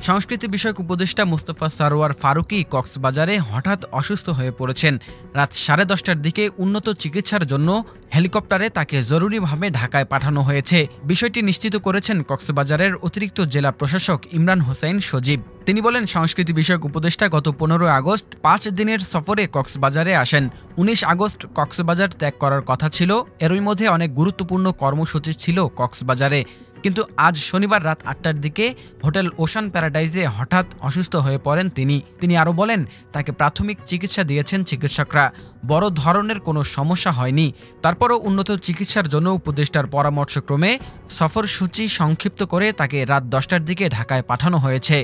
সংস্কৃতি বিষয়ক উপদেষ্টা মুস্তফা সারোয়ার ফারুকী কক্সবাজারে হঠাৎ অসুস্থ হয়ে পড়েছেন। রাত 10:30টার দিকে উন্নত চিকিৎসার জন্য হেলিকপ্টারে তাকে জরুরিভাবে ঢাকায় পাঠানো হয়েছে। বিষয়টি নিশ্চিত করেছেন কক্সবাজারের অতিরিক্ত জেলা প্রশাসক ইমরান হোসেন সজীব। তিনি বলেন, সংস্কৃতি বিষয়ক উপদেষ্টা গত 15 আগস্ট 5 দিনের সফরে কক্সবাজারে আসেন। 19 আগস্ট কক্সবাজার ত্যাগ করার কথা ছিল। এরই মধ্যে অনেক গুরুত্বপূর্ণ কর্মসূচি ছিল কক্সবাজারে। কিন্তু আজ শনিবার রাত 8টার দিকে হোটেল ওশান প্যারাডাইজে হঠাৎ অসুস্থ হয়ে পড়েন তিনি আরও বলেন, তাকে প্রাথমিক চিকিৎসা দিয়েছেন চিকিৎসকরা। বড় ধরনের কোনো সমস্যা হয়নি। তারপরও উন্নত চিকিৎসার জন্য উপদেষ্টার পরামর্শক্রমে সফরসূচি সংক্ষিপ্ত করে তাকে রাত 10টার দিকে ঢাকায় পাঠানো হয়েছে।